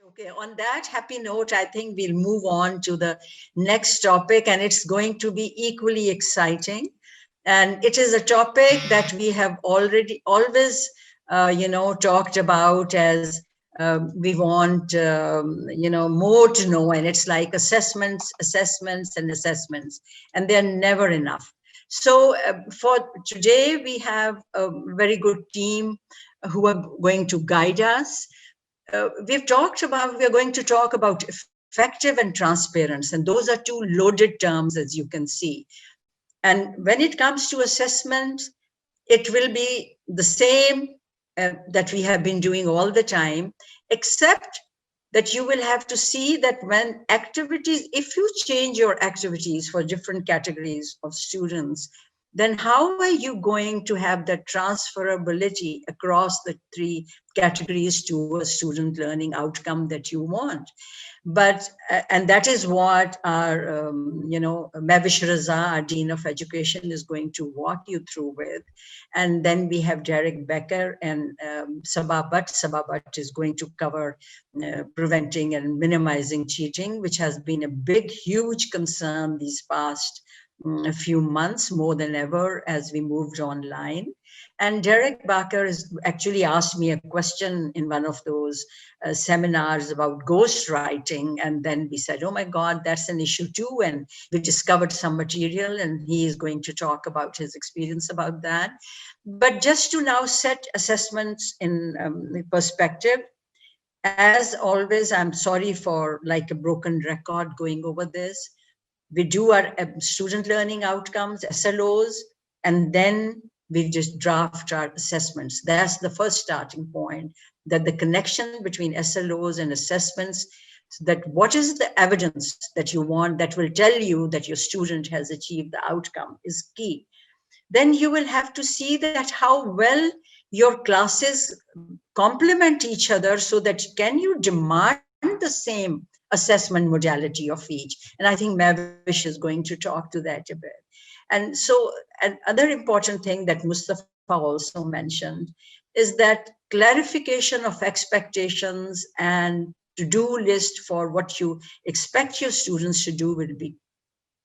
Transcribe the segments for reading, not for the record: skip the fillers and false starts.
Okay, on that happy note, I think we'll move on to the next topic, and it's going to be equally exciting. And it is a topic that we have already always, talked about as we want, more to know. And it's like assessments, assessments, and assessments, and they're never enough. So for today, we have a very good team who are going to guide us. We're going to talk about effective and transparency, and those are two loaded terms, as you can see. And when it comes to assessment, it will be the same that we have been doing all the time, except that you will have to see that when activities, if you change your activities for different categories of students, then how are you going to have that transferability across the three categories to a student learning outcome that you want? But and that is what our Mavish Raza, our Dean of Education, is going to walk you through with. And then we have Derek Becker and Sabah Bhatt is going to cover preventing and minimizing cheating, which has been a big, huge concern these past a few months, more than ever, as we moved online. And Derek Barker has actually asked me a question in one of those seminars about ghostwriting. And then we said, oh my God, that's an issue too. And we discovered some material, and he is going to talk about his experience about that. But just to now set assessments in perspective, as always, I'm sorry for like a broken record going over this. We do our student learning outcomes, SLOs, and then we just draft our assessments. That's the first starting point, that the connection between SLOs and assessments, that what is the evidence that you want that will tell you that your student has achieved the outcome is key. Then you will have to see that how well your classes complement each other, so that can you demand the same assessment modality of each. And I think Mavish is going to talk to that a bit. And so another important thing that Mustafa also mentioned is that clarification of expectations and to-do list for what you expect your students to do will be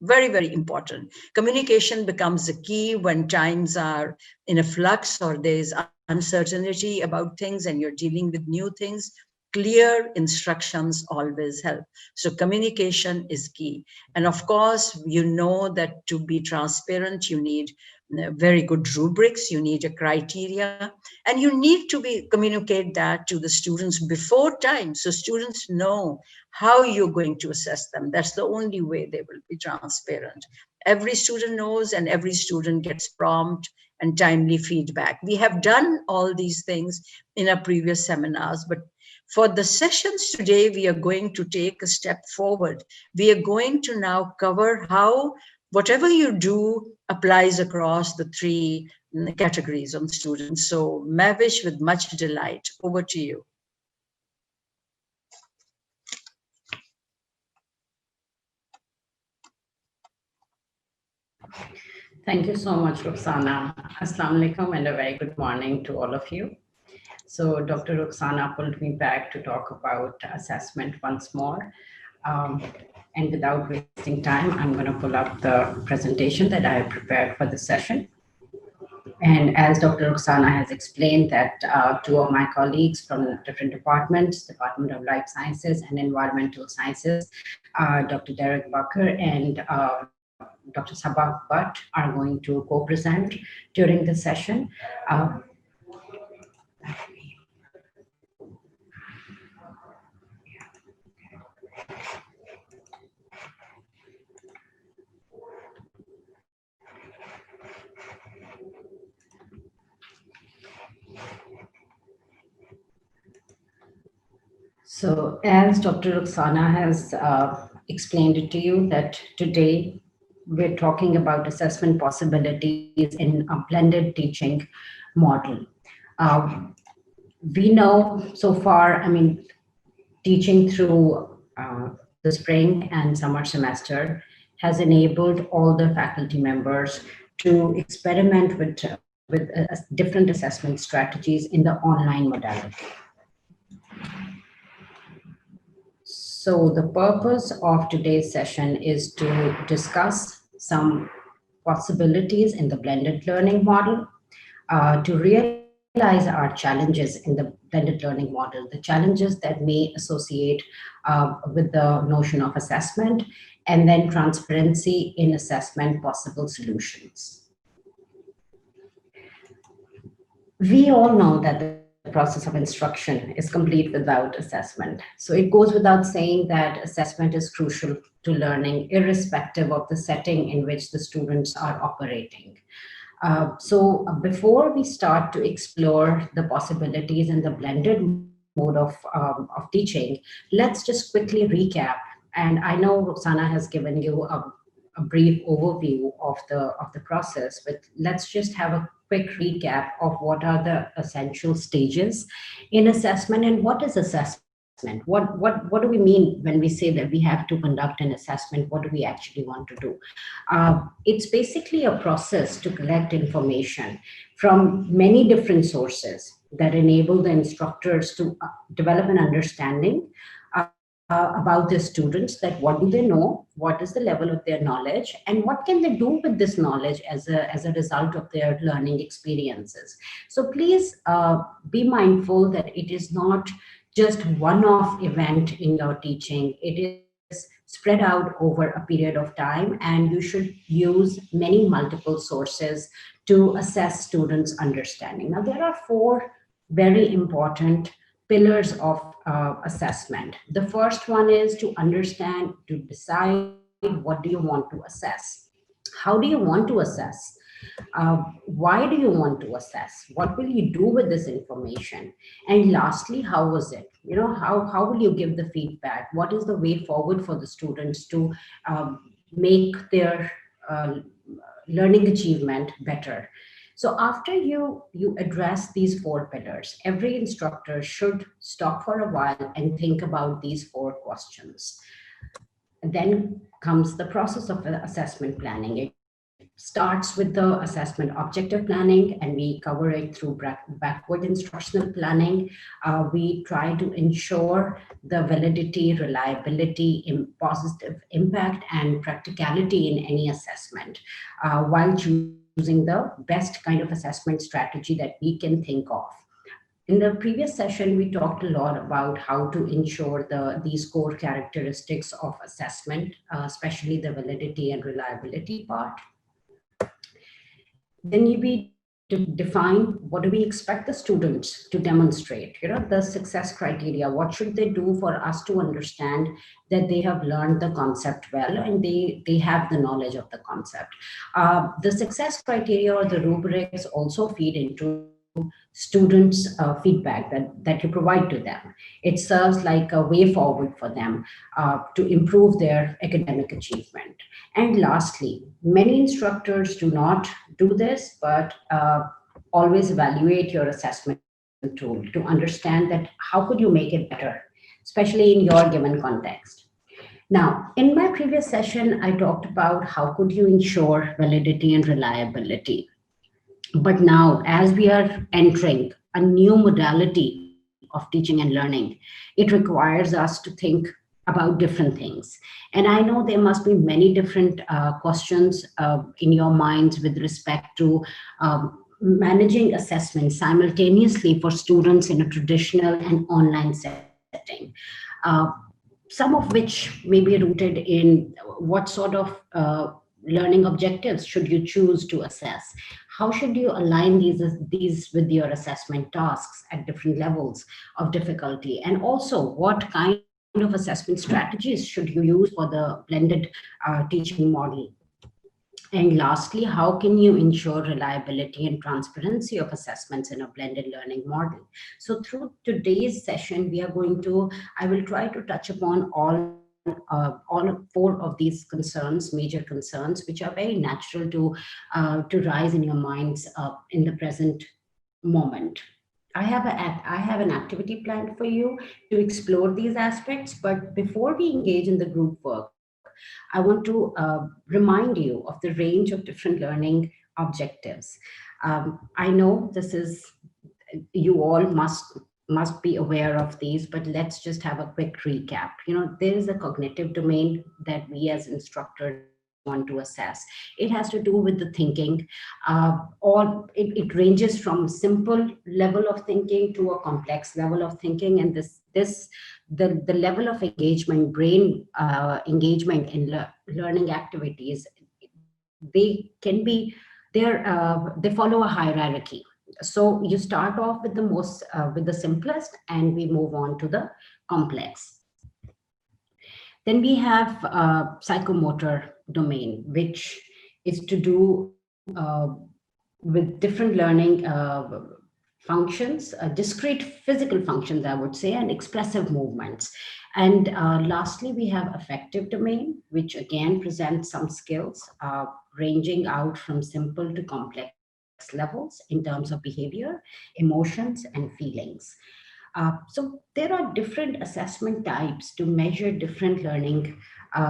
very, very important. Communication becomes the key when times are in a flux or there's uncertainty about things and you're dealing with new things. Clear instructions always help. So communication is key. And of course, you know that to be transparent, you need very good rubrics, you need a criteria, and you need to communicate that to the students before time, so students know how you're going to assess them. That's the only way they will be transparent. Every student knows, and every student gets prompt and timely feedback. We have done all these things in our previous seminars, but for the sessions today, we are going to take a step forward. We are going to now cover how whatever you do applies across the three categories of students. So Mavish, with much delight, over to you. Thank you so much, Rukhsana. Assalamu alaikum and a very good morning to all of you. So Dr. Rukhsana pulled me back to talk about assessment once more. And without wasting time, I'm going to pull up the presentation that I have prepared for this session. And as Dr. Rukhsana has explained that two of my colleagues from different departments, Department of Life Sciences and Environmental Sciences, Dr. Derek Barker and Dr. Sabah Bhatt are going to co-present during the session. So as Dr. Rukhsana has explained it to you, that today we're talking about assessment possibilities in a blended teaching model. We know so far, I mean, teaching through the spring and summer semester has enabled all the faculty members to experiment with different assessment strategies in the online modality. So the purpose of today's session is to discuss some possibilities in the blended learning model, to realize our challenges in the blended learning model, the challenges that may associate with the notion of assessment, and then transparency in assessment possible solutions. We all know that the process of instruction is complete without assessment. So it goes without saying that assessment is crucial to learning, irrespective of the setting in which the students are operating. Before we start to explore the possibilities in the blended mode of teaching, let's just quickly recap. And I know Roxana has given you a brief overview of the process, but let's just have a quick recap of what are the essential stages in assessment and what is assessment. What do we mean when we say that we have to conduct an assessment? What do we actually want to do? It's basically a process to collect information from many different sources that enable the instructors to develop an understanding about their students, that what do they know, what is the level of their knowledge, and what can they do with this knowledge as a result of their learning experiences. So please be mindful that it is not just one-off event in your teaching. It is spread out over a period of time, and you should use many multiple sources to assess students' understanding. Now, there are four very important pillars of assessment. The first one is to understand, to decide what do you want to assess. How do you want to assess? Why do you want to assess? What will you do with this information? And lastly, how was it? How will you give the feedback? What is the way forward for the students to make their learning achievement better? So after you address these four pillars, every instructor should stop for a while and think about these four questions. And then comes the process of assessment planning. It starts with the assessment objective planning, and we cover it through backward instructional planning. We try to ensure the validity, reliability, positive impact, and practicality in any assessment, while choosing the best kind of assessment strategy that we can think of. In the previous session, we talked a lot about how to ensure these core characteristics of assessment, especially the validity and reliability part. Then we define what do we expect the students to demonstrate, the success criteria. What should they do for us to understand that they have learned the concept well and they have the knowledge of the concept. The success criteria or the rubrics also feed into students' feedback that you provide to them. It serves like a way forward for them to improve their academic achievement. And lastly, many instructors do not do this, but always evaluate your assessment tool to understand that how could you make it better, especially in your given context. Now, in my previous session, I talked about how could you ensure validity and reliability. But now, as we are entering a new modality of teaching and learning, it requires us to think about different things. And I know there must be many different questions in your minds with respect to managing assessment simultaneously for students in a traditional and online setting. Some of which may be rooted in what sort of learning objectives should you choose to assess? How should you align these with your assessment tasks at different levels of difficulty? And also, what kind of assessment strategies should you use for the blended teaching model? And lastly, how can you ensure reliability and transparency of assessments in a blended learning model? So through today's session, I will try to touch upon all four of these concerns, major concerns, which are very natural to rise in your minds in the present moment. I have an activity planned for you to explore these aspects, but before we engage in the group work, I want to remind you of the range of different learning objectives. I know you all must must be aware of these, but let's just have a quick recap. There is a cognitive domain that we as instructors want to assess. It has to do with the thinking, or it ranges from simple level of thinking to a complex level of thinking. And the level of engagement, brain engagement in learning activities, they follow a hierarchy. So you start off with the simplest, and we move on to the complex. Then we have psychomotor domain, which is to do with different learning functions, discrete physical functions, I would say, and expressive movements. And lastly, we have affective domain, which again presents some skills ranging out from simple to complex levels in terms of behavior, emotions, and feelings. So there are different assessment types to measure different learning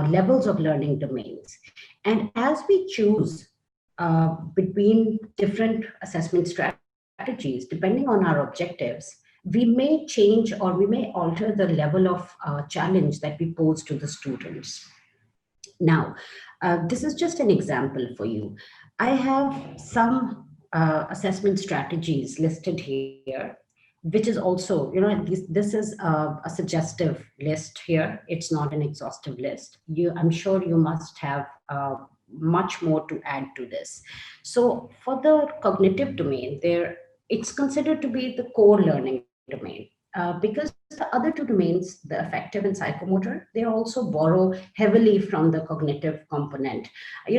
levels of learning domains. And as we choose between different assessment strategies, depending on our objectives, we may change or we may alter the level of challenge that we pose to the students. Now, this is just an example for you. I have some assessment strategies listed here, which is also, this is a suggestive list here. It's not an exhaustive list. I'm sure you must have much more to add to this. So for the cognitive domain, it's considered to be the core learning domain. Because the other two domains, the affective and psychomotor, they also borrow heavily from the cognitive component.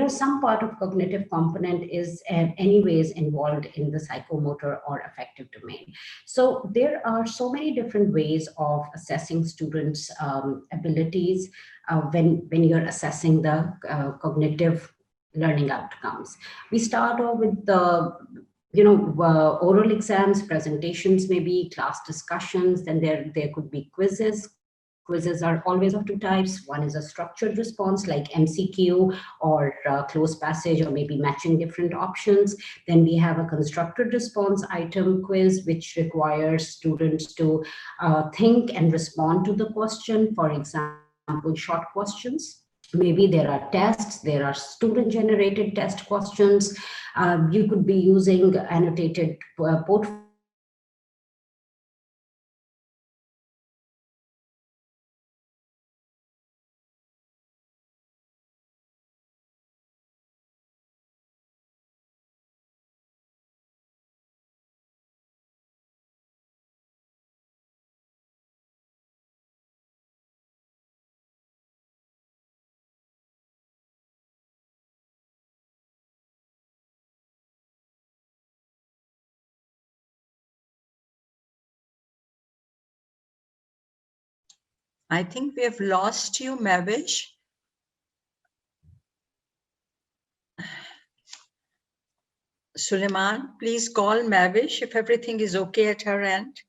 Some part of cognitive component is anyways involved in the psychomotor or affective domain. So there are so many different ways of assessing students' abilities when you're assessing the cognitive learning outcomes. We start off with the oral exams, presentations, maybe class discussions. Then there could be quizzes. Quizzes are always of two types. One is a structured response like MCQ or closed passage, or maybe matching different options. Then we have a constructed response item quiz, which requires students to think and respond to the question. For example, short questions. Maybe there are tests, there are student-generated test questions. You could be using annotated portfolios or presentations to assess students' I think we have lost you, Mavish. Suleiman, please call Mavish if everything is okay at her end.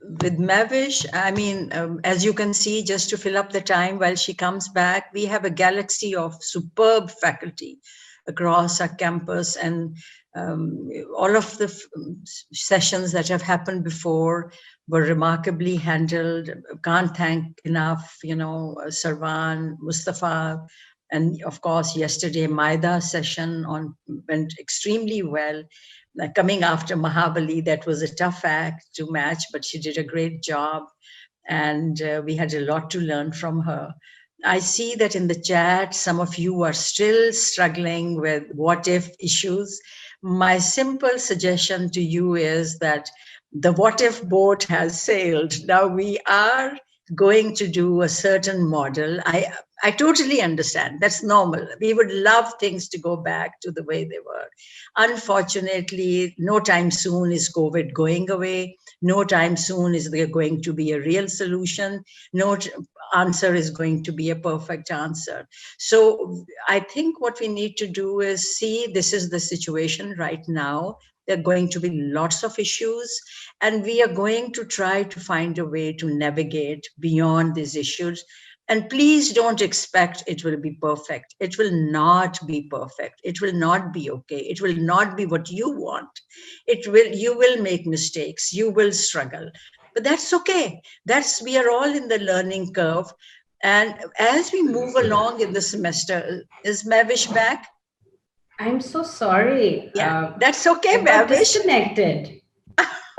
With Mavish, I mean, as you can see, just to fill up the time while she comes back, we have a galaxy of superb faculty across our campus, and all of the sessions that have happened before were remarkably handled. Can't thank enough, Sarwan, Mustafa, and of course, yesterday, Maida's session went extremely well. Coming after Mahabali, that was a tough act to match, but she did a great job. And we had a lot to learn from her. I see that in the chat, some of you are still struggling with what if issues. My simple suggestion to you is that the what if boat has sailed. Now we are going to do a certain model. I totally understand. That's normal. We would love things to go back to the way they were. Unfortunately, no time soon is COVID going away. No time soon is there going to be a real solution. No answer is going to be a perfect answer. So I think what we need to do is see this is the situation right now. There are going to be lots of issues, and we are going to try to find a way to navigate beyond these issues. And please don't expect it will be perfect. It will not be perfect. It will not be okay. It will not be what you want. You will make mistakes. You will struggle. But that's okay. We are all in the learning curve. And as we move along in the semester, is Mavish back? I'm so sorry. Yeah, that's okay, I got Mavish. disconnected.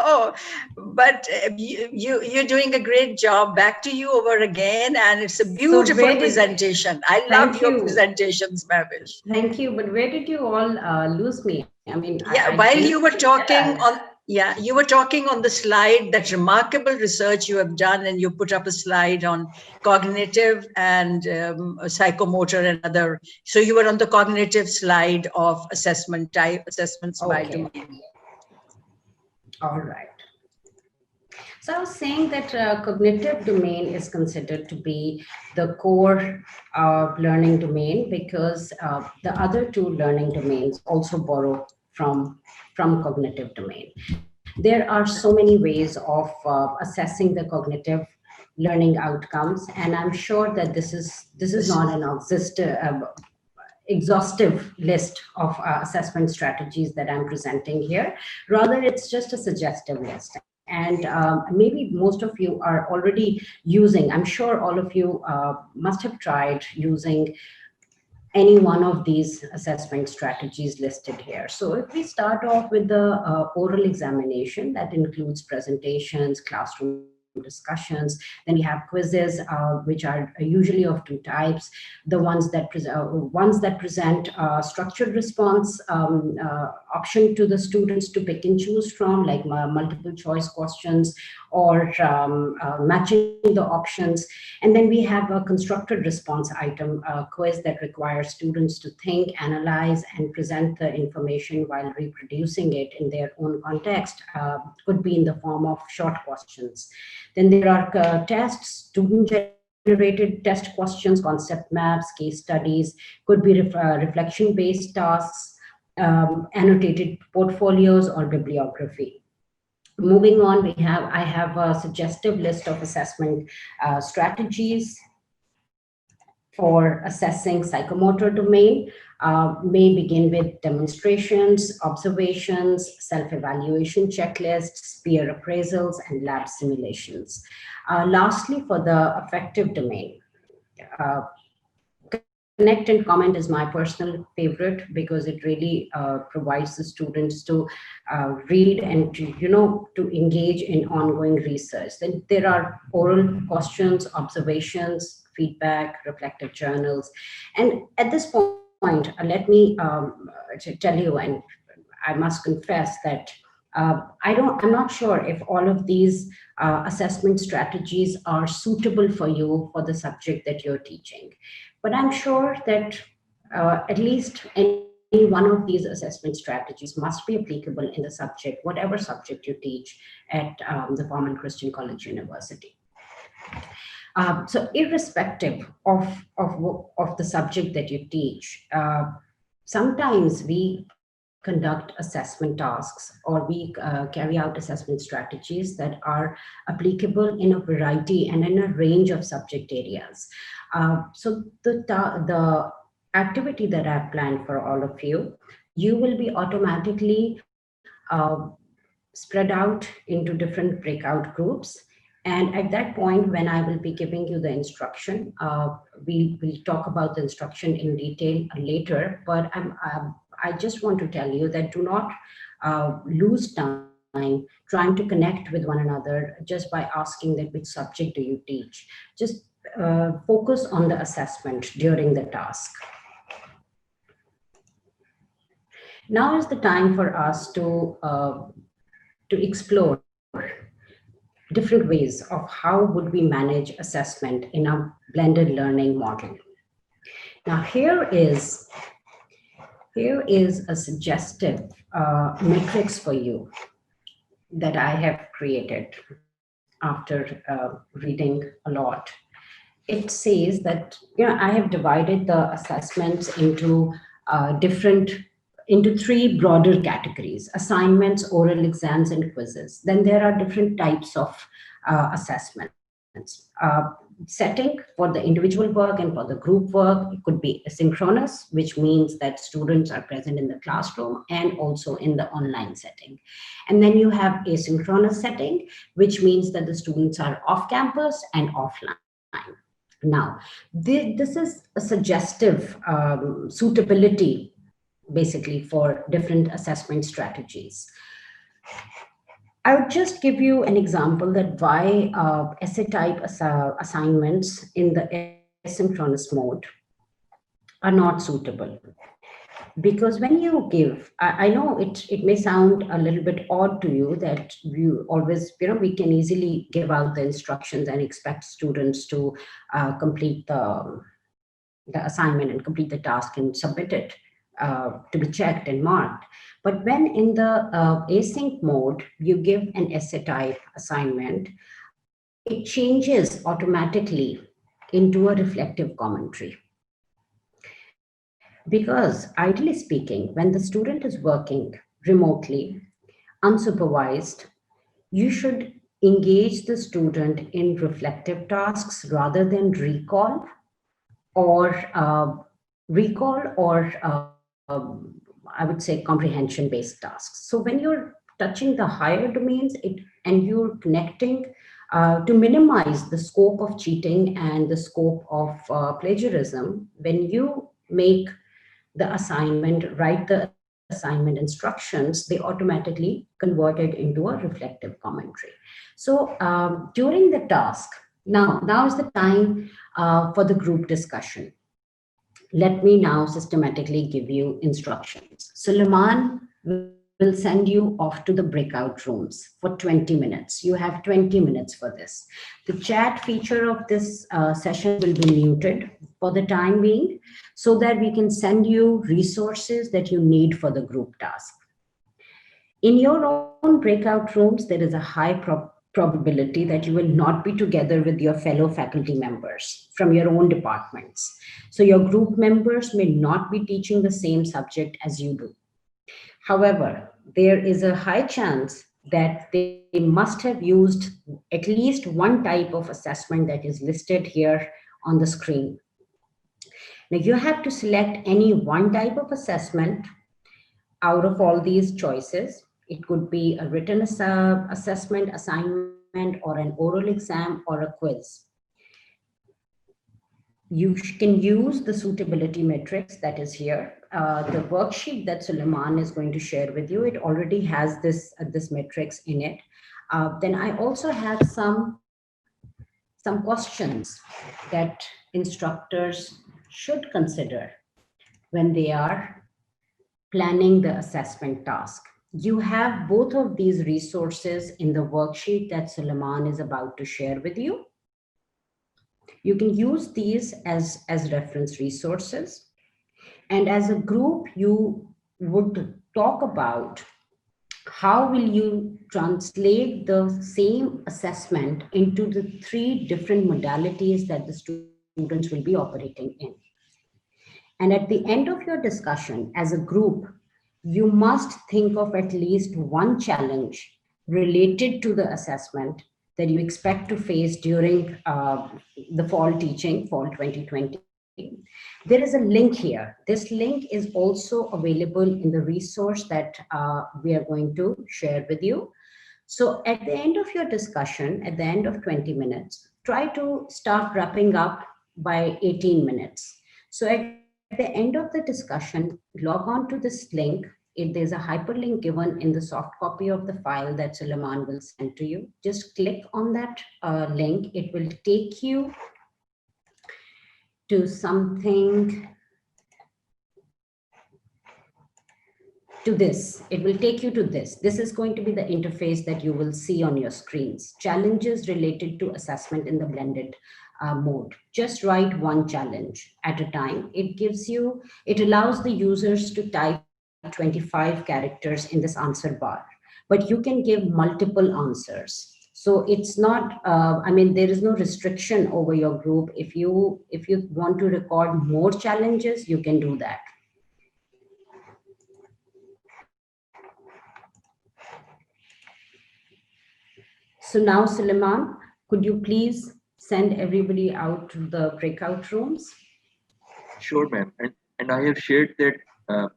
Oh, but you're doing a great job. Back to you over again, and it's a beautiful presentation. I love your presentations, Mavish. Thank you. But where did you all lose me? I mean, yeah, while you were talking you were talking on the slide, that remarkable research you have done, and you put up a slide on cognitive and psychomotor and other. So you were on the cognitive slide of assessments by domain. All right. So I was saying that cognitive domain is considered to be the core learning domain, because the other two learning domains also borrow from cognitive domain. There are so many ways of assessing the cognitive learning outcomes, and I'm sure that this is not an exhaustive list of assessment strategies that I'm presenting here. Rather, it's just a suggestive list. And maybe most of you are already using, I'm sure all of you must have tried using any one of these assessment strategies listed here. So if we start off with the oral examination, that includes presentations, classroom discussions. Then we have quizzes, which are usually of two types: the ones that present structured response option to the students to pick and choose from, like multiple choice questions or matching the options. And then we have a constructed response item quiz that requires students to think, analyze, and present the information while reproducing it in their own context. Could be in the form of short questions. Then there are tests, student-generated test questions, concept maps, case studies, could be reflection-based tasks, annotated portfolios, or bibliography. Moving on, I have a suggestive list of assessment strategies for assessing psychomotor domain. May begin with demonstrations, observations, self-evaluation checklists, peer appraisals, and lab simulations. Lastly, for the affective domain, connect and comment is my personal favorite, because it really provides the students to read and to engage in ongoing research. Then there are oral questions, observations, feedback, reflective journals. And at this point, let me tell you, and I must confess that I'm not sure if all of these assessment strategies are suitable for you for the subject that you're teaching. But I'm sure that at least any one of these assessment strategies must be applicable in the subject, whatever subject you teach at the Forman Christian College University. So irrespective of the subject that you teach, sometimes we conduct assessment tasks, or we carry out assessment strategies that are applicable in a variety and in a range of subject areas. So the activity that I've planned for all of you, you will be automatically spread out into different breakout groups. And at that point, when I will be giving you the instruction, we will talk about the instruction in detail later. But I just want to tell you that do not lose time trying to connect with one another just by asking that which subject do you teach. Just focus on the assessment during the task. Now is the time for us to explore different ways of how would we manage assessment in a blended learning model. Now here is a suggestive matrix for you that I have created after reading a lot. It says that I have divided the assessments into into three broader categories: assignments, oral exams, and quizzes. Then there are different types of assessments. setting for the individual work and for the group work. It could be synchronous, which means that students are present in the classroom and also in the online setting. And then you have asynchronous setting, which means that the students are off campus and offline. Now, this is a suggestive suitability, basically, for different assessment strategies. I would just give you an example that why essay type assignments in the asynchronous mode are not suitable. Because when you give, I know it may sound a little bit odd to you that you always, we can easily give out the instructions and expect students to complete the assignment and complete the task and submit it to be checked and marked. But when in the async mode, you give an essay type assignment, it changes automatically into a reflective commentary. Because ideally speaking, when the student is working remotely, unsupervised, you should engage the student in reflective tasks rather than recall or I would say comprehension-based tasks. So when you're touching the higher domains and you're connecting to minimize the scope of cheating and the scope of plagiarism, when you make the assignment, write the assignment instructions, they automatically convert it into a reflective commentary. So during the task, now is the time for the group discussion. Let me now systematically give you instructions. So Liman will send you off to the breakout rooms for 20 minutes. You have 20 minutes for this. The chat feature of this session will be muted for the time being so that we can send you resources that you need for the group task. In your own breakout rooms, there is a high probability that you will not be together with your fellow faculty members from your own departments. So your group members may not be teaching the same subject as you do. However, there is a high chance that they must have used at least one type of assessment that is listed here on the screen. Now you have to select any one type of assessment out of all these choices. It could be a written assessment, assignment, or an oral exam, or a quiz. You can use the suitability matrix that is here. The worksheet that Suleiman is going to share with you, it already has this matrix in it. Then I also have some questions that instructors should consider when they are planning the assessment task. You have both of these resources in the worksheet that Suleiman is about to share with you. You can use these as reference resources. And as a group, you would talk about how will you translate the same assessment into the 3 different modalities that the students will be operating in. And at the end of your discussion, as a group, you must think of at least one challenge related to the assessment that you expect to face during the fall teaching, fall 2020. There is a link here. This link is also available in the resource that we are going to share with you. So at the end of your discussion, at the end of 20 minutes, try to start wrapping up by 18 minutes. So at the end of the discussion, log on to this link. There's a hyperlink given in the soft copy of the file that Suleiman will send to you. Just click on that link. It will take you to something, to this. It will take you to this. This is going to be the interface that you will see on your screens. Challenges related to assessment in the blended mode. Just write one challenge at a time. It allows the users to type 25 characters in this answer bar, but you can give multiple answers. So it's not, there is no restriction over your group. If you want to record more challenges, you can do that. So now, Suleiman, could you please send everybody out to the breakout rooms? Sure, ma'am. And I have shared that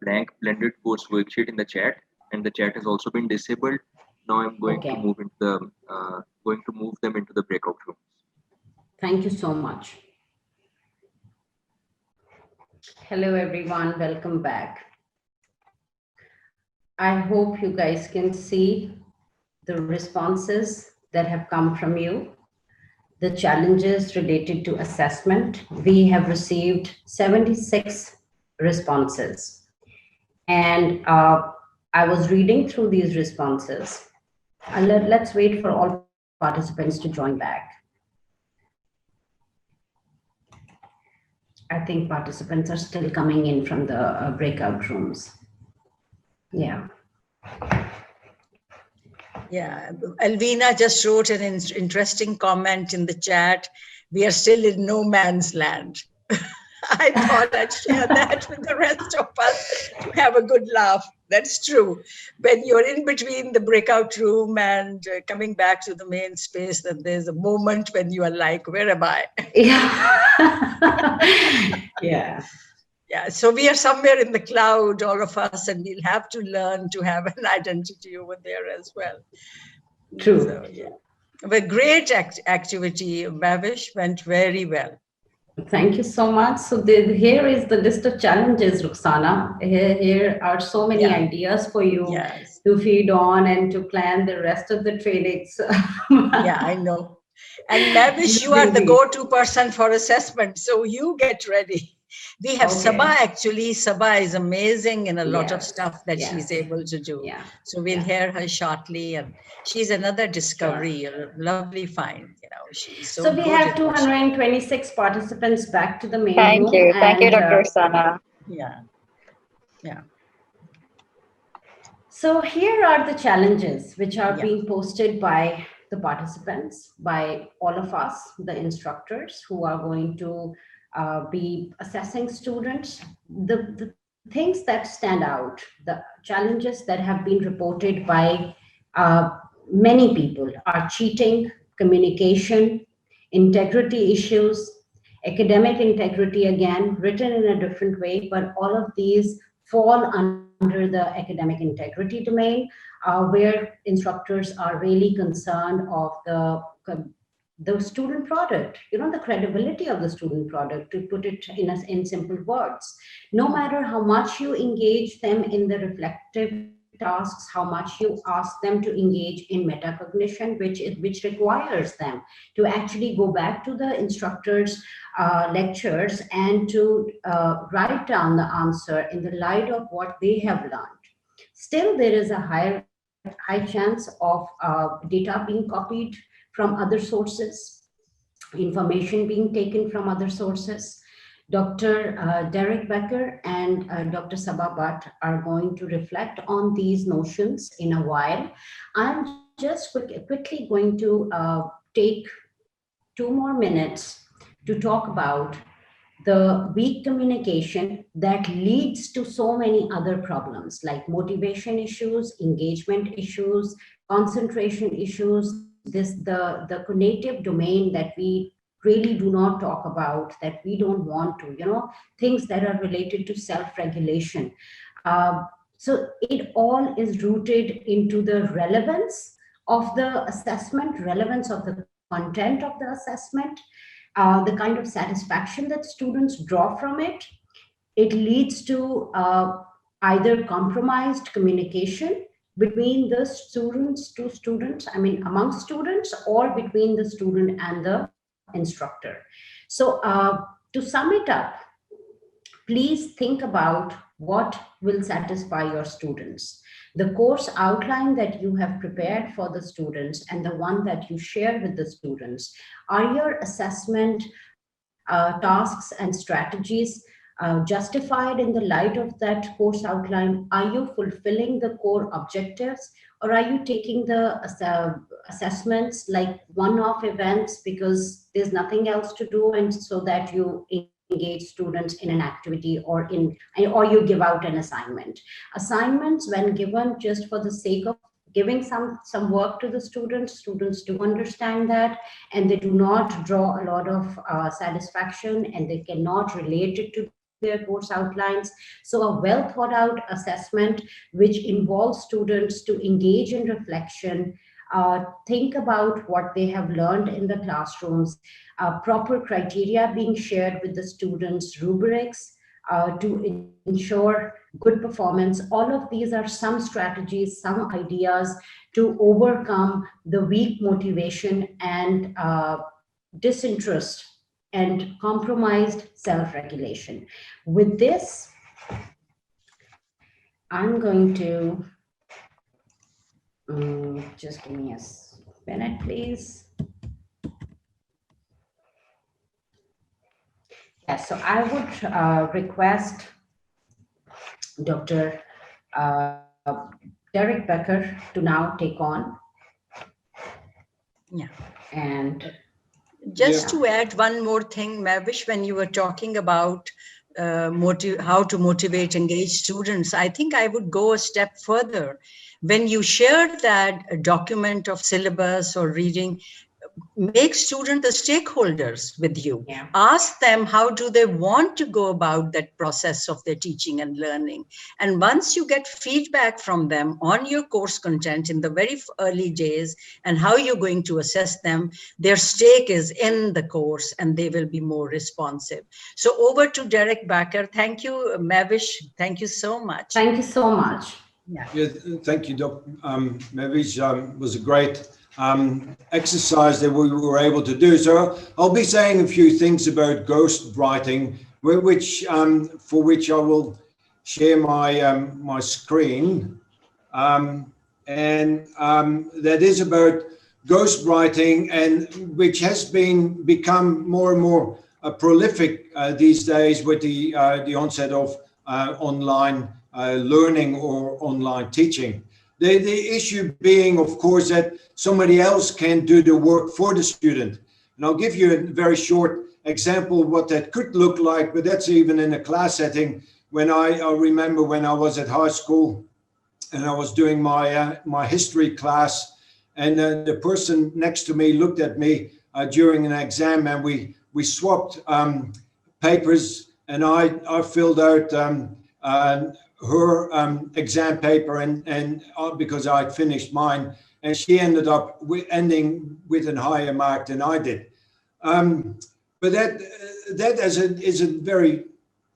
blank blended course worksheet in the chat, and the chat has also been disabled. Now I'm going to Okay. move into the going to move them into the breakout rooms. Thank you so much. Hello, everyone. Welcome back. I hope you guys can see the responses that have come from you, the challenges related to assessment. We have received 76 responses. And I was reading through these responses. Let's wait for all participants to join back. I think participants are still coming in from the breakout rooms. Yeah. Yeah, Alvina just wrote an interesting comment in the chat. We are still in no man's land. I thought I'd share that with the rest of us to have a good laugh. That's true. When you're in between the breakout room and coming back to the main space, then there's a moment when you are like, where am I? Yeah. Yeah. Yeah, so we are somewhere in the cloud, all of us, and we'll have to learn to have an identity over there as well. True. So, yeah. But great activity, Bavish, went very well. Thank you so much. So here is the list of challenges, Ruxana. Here are so many ideas for you to feed on and to plan the rest of the trainings. Yeah, I know. And Bavish, you are the go-to person for assessment, so you get ready. We have Sabah actually. Sabah is amazing in a lot of stuff that she's able to do. Yeah. So we'll hear her shortly, and she's another discovery, a lovely find. You know, she's so we good have 226 participants back to the main room. Thank you, Dr. Sana. Yeah, yeah. So here are the challenges which are being posted by the participants, by all of us, the instructors who are going to be assessing students. The things that stand out, the challenges that have been reported by many people are cheating, communication, integrity issues, academic integrity, again, written in a different way, but all of these fall under the academic integrity domain, where instructors are really concerned of the student product, you know, the credibility of the student product, to put it in simple words. No matter how much you engage them in the reflective tasks, how much you ask them to engage in metacognition, which requires them to actually go back to the instructor's lectures and to write down the answer in the light of what they have learned. Still, there is a high chance of data being copied from other sources, information being taken from other sources. Dr. Derek Becker and Dr. Sabah Bhatt are going to reflect on these notions in a while. I'm just quickly going to take 2 more minutes to talk about the weak communication that leads to so many other problems like motivation issues, engagement issues, concentration issues, the cognitive domain that we really do not talk about, that we don't want to, you know, things that are related to self-regulation. So it all is rooted into the relevance of the assessment, relevance of the content of the assessment, the kind of satisfaction that students draw from it. It leads to either compromised communication between the students to students, I mean, among students, or between the student and the instructor. So to sum it up, please think about what will satisfy your students. The course outline that you have prepared for the students and the one that you share with the students, are your assessment tasks and strategies justified in the light of that course outline? Are you fulfilling the core objectives, or are you taking the assessments like one-off events because there's nothing else to do, and so that you engage students in an activity or you give out an assignment? Assignments, when given just for the sake of giving some work to the students do understand that, and they do not draw a lot of satisfaction, and they cannot relate it to their course outlines. So a well thought out assessment which involves students to engage in reflection, think about what they have learned in the classrooms, proper criteria being shared with the students, rubrics to ensure good performance. All of these are some strategies, some ideas to overcome the weak motivation and disinterest and compromised self-regulation. With this, I'm going to just give me a minute, please. Yes, so I would request Dr. Derek Becker to now take on. Yeah. And just to add one more thing, Mavish, when you were talking about how to motivate engaged students, I think I would go a step further. When you share that document of syllabus or reading, make students the stakeholders with you. Yeah. Ask them how do they want to go about that process of their teaching and learning. And once you get feedback from them on your course content in the very early days and how you're going to assess them, their stake is in the course and they will be more responsive. So over to Derek Backer. Thank you, Mavish. Thank you so much. Thank you so much. Yeah, thank you, Dr. Mavish. Was a great exercise that we were able to do. So I'll be saying a few things about ghostwriting, for which I will share my screen, and that is about ghostwriting, and which has become more and more prolific these days with the onset of online learning or online teaching. The issue being, of course, that somebody else can do the work for the student. And I'll give you a very short example of what that could look like, but that's even in a class setting. When I remember when I was at high school and I was doing my history class, and the person next to me looked at me during an exam, and we swapped papers, and I filled out her exam paper, and because I'd finished mine, and she ended up ending with a higher mark than I did. But that is a very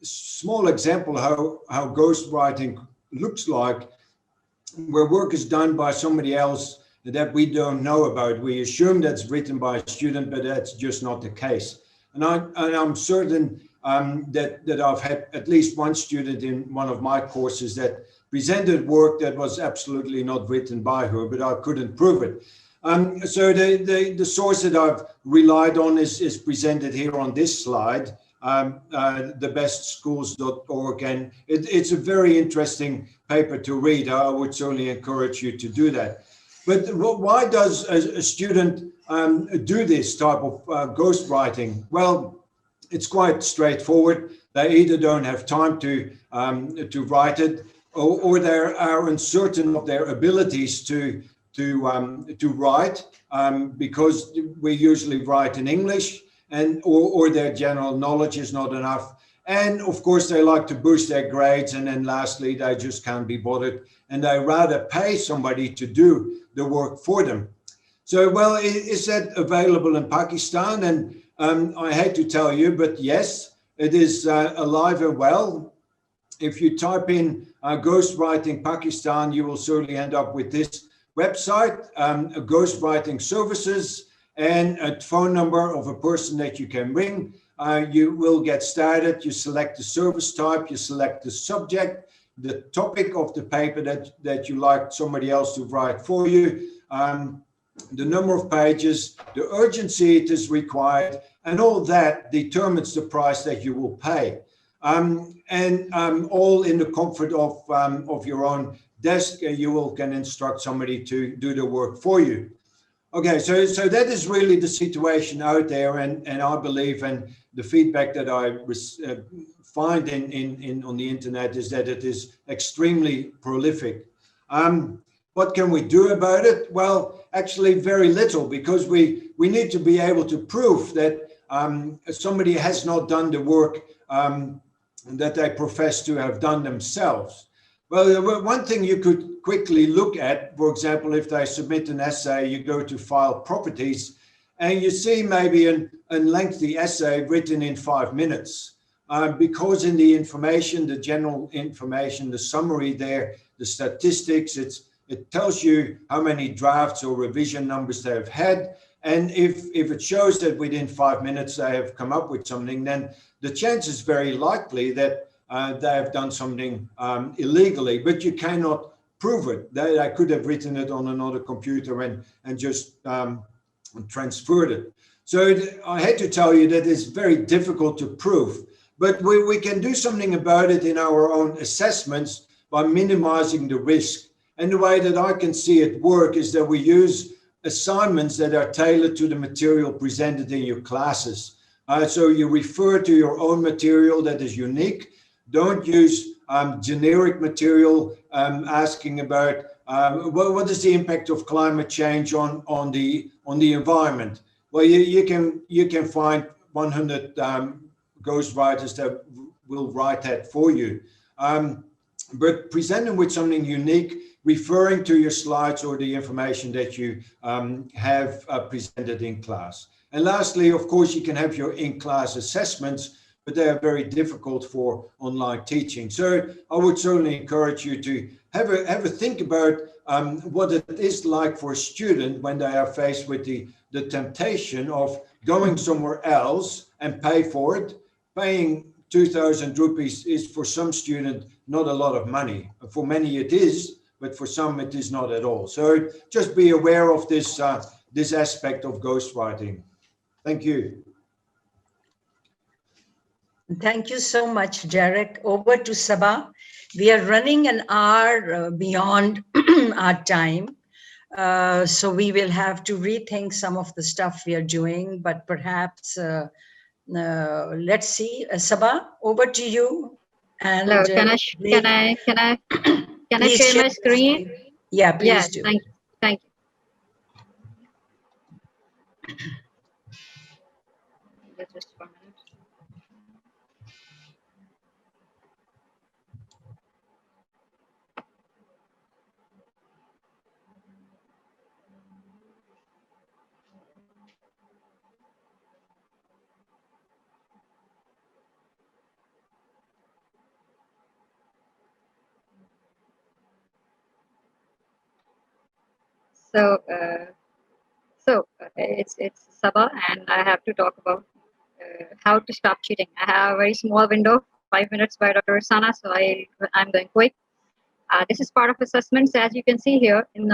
small example how ghostwriting looks like, where work is done by somebody else that we don't know about. We assume that's written by a student, but that's just not the case. And I'm certain that I've had at least one student in one of my courses that presented work that was absolutely not written by her, but I couldn't prove it. So the source that I've relied on is presented here on this slide, thebestschools.org, and it's a very interesting paper to read. I would certainly encourage you to do that. But why does a student do this type of ghostwriting? Well, it's quite straightforward. They either don't have time to write it, or they are uncertain of their abilities to write, because we usually write in English, or their general knowledge is not enough. And of course, they like to boost their grades. And then lastly, they just can't be bothered, and they rather pay somebody to do the work for them. So, well, is that available in Pakistan? And I hate to tell you, but yes, it is alive and well. If you type in ghostwriting Pakistan, you will certainly end up with this website, ghostwriting services, and a phone number of a person that you can ring. You will get started. You select the service type, you select the subject, the topic of the paper that you like somebody else to write for you, the number of pages, the urgency it is required, and all that determines the price that you will pay. And all in the comfort of your own desk, you can instruct somebody to do the work for you. Okay, so that is really the situation out there, and I believe, and the feedback that I find on the internet is that it is extremely prolific. What can we do about it? Well, actually very little, because we need to be able to prove that somebody has not done the work that they profess to have done themselves. Well, one thing you could quickly look at, for example, if they submit an essay, you go to file properties, and you see maybe a lengthy essay written in 5 minutes. Because in the information, the general information, the summary there, the statistics, it tells you how many drafts or revision numbers they have had. And if it shows that within 5 minutes they have come up with something, then the chance is very likely that they have done something illegally, but you cannot prove it. They could have written it on another computer and just transferred it. So I had to tell you that it's very difficult to prove, but we can do something about it in our own assessments by minimizing the risk. And the way that I can see it work is that we use assignments that are tailored to the material presented in your classes. So you refer to your own material that is unique. Don't use generic material asking about what is the impact of climate change on the environment. Well, you can find 100 ghostwriters that will write that for you. But present them with something unique, referring to your slides or the information that you have presented in class. And lastly, of course, you can have your in-class assessments, but they are very difficult for online teaching. So I would certainly encourage you to have a think about what it is like for a student when they are faced with the temptation of going somewhere else and pay for it. Paying 2,000 rupees is for some student not a lot of money. For many it is, but for some it is not at all. So just be aware of this this aspect of ghostwriting. Thank you. Thank you so much, Jarek. Over to Sabah. We are running an hour beyond our time. So we will have to rethink some of the stuff we are doing, but perhaps let's see. Sabah, over to you. And Hello, can I share my screen? Yeah, please Yeah, do. thank you. Just 1 minute. So it's Sabah, and I have to talk about how to stop cheating. I have a very small window, 5 minutes by Dr. Sana, so I'm going quick. This is part of assessments, as you can see here in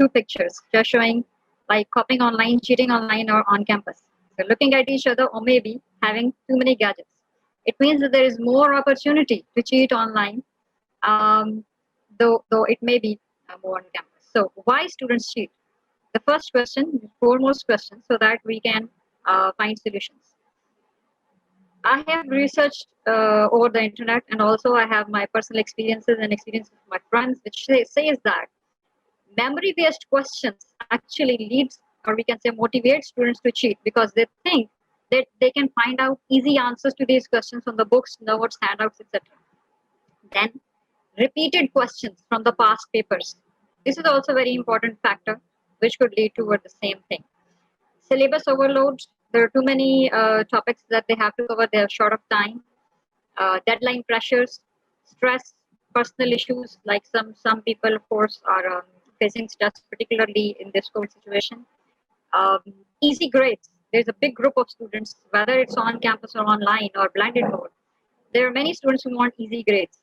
2 pictures, just showing like copying online, cheating online, or on campus. So looking at each other, or maybe having too many gadgets. It means that there is more opportunity to cheat online, though it may be more on campus. So why students cheat? The first question, foremost question, so that we can find solutions. I have researched over the internet, and also I have my personal experiences and experiences of my friends, which says that memory-based questions actually leads, or we can say motivate students to cheat, because they think that they can find out easy answers to these questions from the books, notes, handouts, etc. Then repeated questions from the past papers. This is also a very important factor which could lead toward the same thing. Syllabus overload. There are too many topics that they have to cover. They are short of time. Deadline pressures, stress, personal issues, like some people, of course, are facing stress, particularly in this COVID situation. Easy grades. There's a big group of students, whether it's on campus or online or blended mode. There are many students who want easy grades.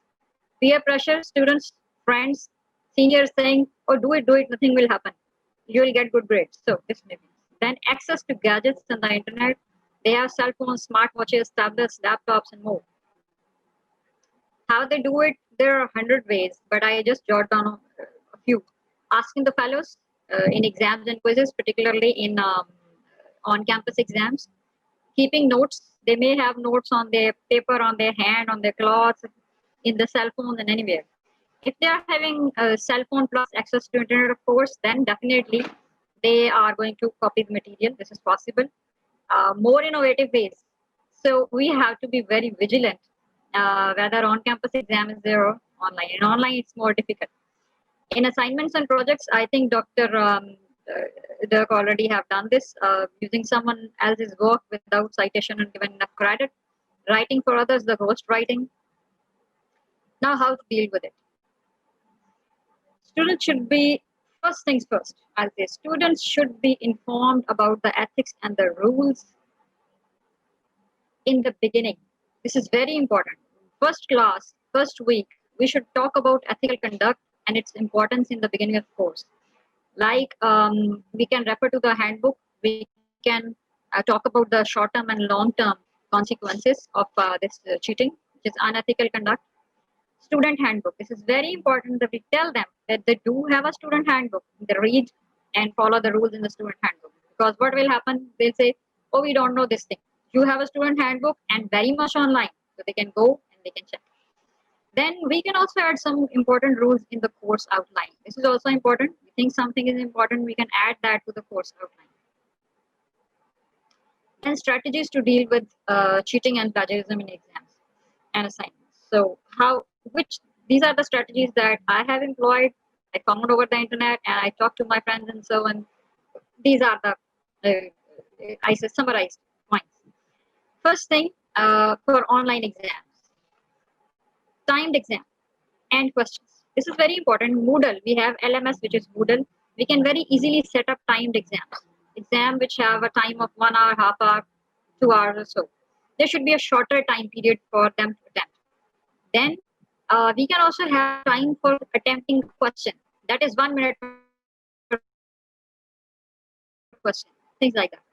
Peer pressure, students, friends, seniors saying, oh, do it, nothing will happen. You will get good grades. So this may be. Then access to gadgets and the internet. They have cell phones, smartwatches, tablets, laptops, and more. How they do it, there are 100 ways, but I just jot down a few. Asking the fellows in exams and quizzes, particularly in on-campus exams. Keeping notes. They may have notes on their paper, on their hand, on their cloths, in the cell phone, and anywhere. If they are having a cell phone plus access to internet, of course, then definitely they are going to copy the material. This is possible. More innovative ways. So we have to be very vigilant, whether on-campus exam is there or online. In online, it's more difficult. In assignments and projects, I think Dr. Dirk already have done this, using someone else's work without citation and given enough credit. Writing for others, the ghost writing. Now, how to deal with it? Students should be, first things first, as the students should be informed about the ethics and the rules in the beginning. This is very important. First class, first week, we should talk about ethical conduct and its importance in the beginning of the course. Like we can refer to the handbook, we can talk about the short-term and long-term consequences of this cheating, which is unethical conduct. Student handbook. This is very important that we tell them that they do have a student handbook. They read and follow the rules in the student handbook. Because what will happen? They'll say, "Oh, we don't know this thing." You have a student handbook and very much online, so they can go and they can check. Then we can also add some important rules in the course outline. This is also important. We think something is important, we can add that to the course outline. And strategies to deal with cheating and plagiarism in exams and assignments. So these are the strategies that I have employed. I found over the internet and I talked to my friends and so on. These are the I say summarized points. First thing, for online exams, timed exam and questions. This is very important. Moodle, we have LMS, which is Moodle. We can very easily set up timed exam which have a time of 1 hour, half hour, 2 hours or so. There should be a shorter time period for them to attempt. Then we can also have time for attempting question. That is 1 minute per question, things like that.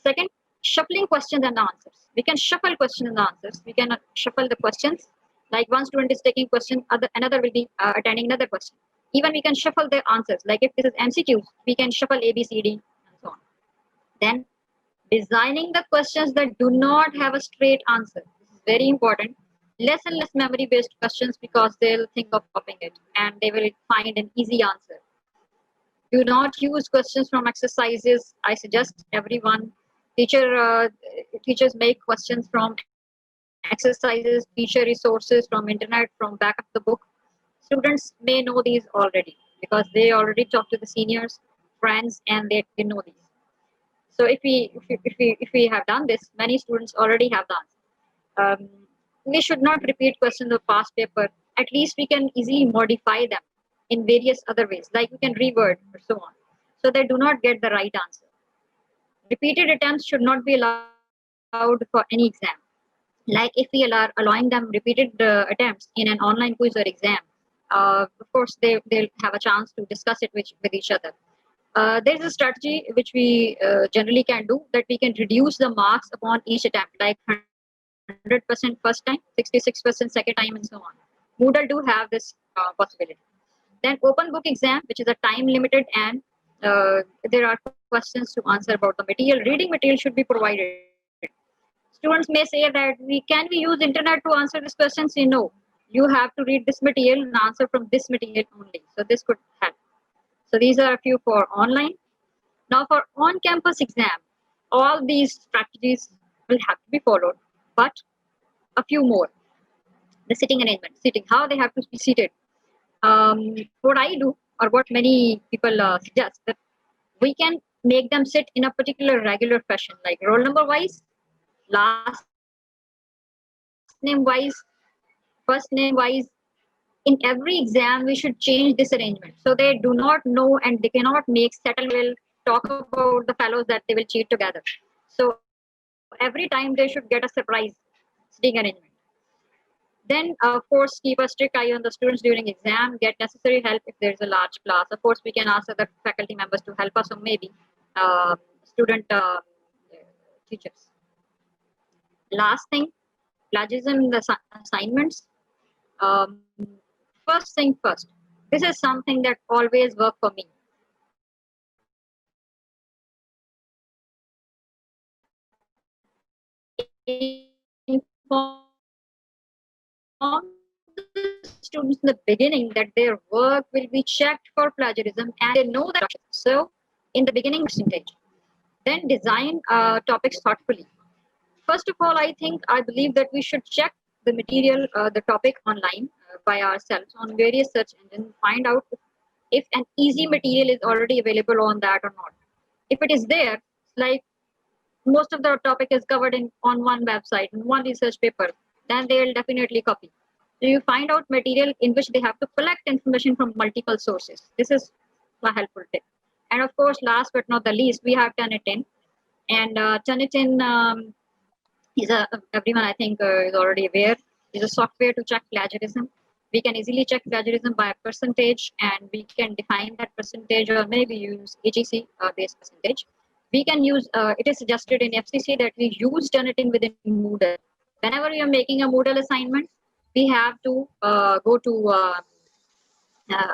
Second, shuffling questions and answers. We can shuffle questions and answers. We can shuffle the questions. Like one student is taking question, another will be attending another question. Even we can shuffle the answers. Like if this is MCQs, we can shuffle A, B, C, D, and so on. Then designing the questions that do not have a straight answer. This is very important. Less and less memory-based questions because they'll think of copying it and they will find an easy answer. Do not use questions from exercises. I suggest everyone, teachers make questions from exercises, teacher resources, from internet, from back of the book. Students may know these already because they already talk to the seniors, friends, and they know these. So if we have done this, many students already have done. We should not repeat questions of past paper. At least we can easily modify them in various other ways, like we can reword or so on, so they do not get the right answer. Repeated attempts should not be allowed for any exam. Like if we are allowing them repeated attempts in an online quiz or exam, of course they'll have a chance to discuss it with each other. There's a strategy which we generally can do, that we can reduce the marks upon each attempt, like 100% first time, 66% second time, and so on. Moodle do have this possibility. Then open book exam, which is a time limited, and there are questions to answer about the material. Reading material should be provided. Students may say that can we use internet to answer this question? Say no. You have to read this material and answer from this material only. So this could help. So these are a few for online. Now for on-campus exam, all these strategies will have to be followed, but a few more. The sitting arrangement, how they have to be seated. What I do, or what many people suggest, that we can make them sit in a particular regular fashion, like roll number wise, last name wise, first name wise. In every exam, we should change this arrangement so they do not know and they cannot make settle will talk about the fellows that they will cheat together. So every time they should get a surprise sitting arrangement. Then, of course, keep a strict eye on the students during exam, get necessary help if there is a large class. Of course, we can ask other faculty members to help us, or maybe student teachers. Last thing, plagiarism in the assignments. First thing first, this is something that always worked for me. Inform the students students in the beginning that their work will be checked for plagiarism and they know that. So in the beginning percentage, then design topics thoughtfully. First of all, I believe that we should check the material, the topic online by ourselves on various search engines, find out if an easy material is already available on that or not. If it is there, like most of the topic is covered on one website, in one research paper, then they will definitely copy. So you find out material in which they have to collect information from multiple sources. This is a helpful tip. And of course, last but not the least, we have Turnitin. And Turnitin is everyone I think is already aware, is a software to check plagiarism. We can easily check plagiarism by a percentage, and we can define that percentage or maybe use AGC based percentage. We can use, it is suggested in FCC that we use Turnitin within Moodle. Whenever we are making a Moodle assignment, we have to go to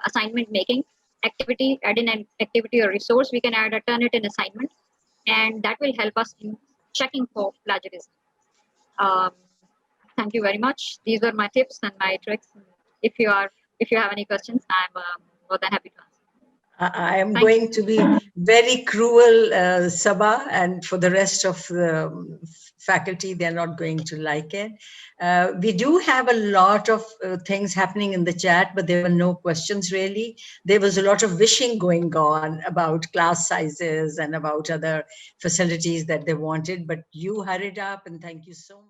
assignment making activity, add in an activity or resource. We can add a Turnitin assignment, and that will help us in checking for plagiarism. Thank you very much. These are my tips and my tricks. If you have any questions, I'm more than happy to answer. I am going to be very cruel, Sabah, and for the rest of the faculty, they're not going to like it. We do have a lot of things happening in the chat, but there were no questions really. There was a lot of wishing going on about class sizes and about other facilities that they wanted, but you hurried up, and thank you so much.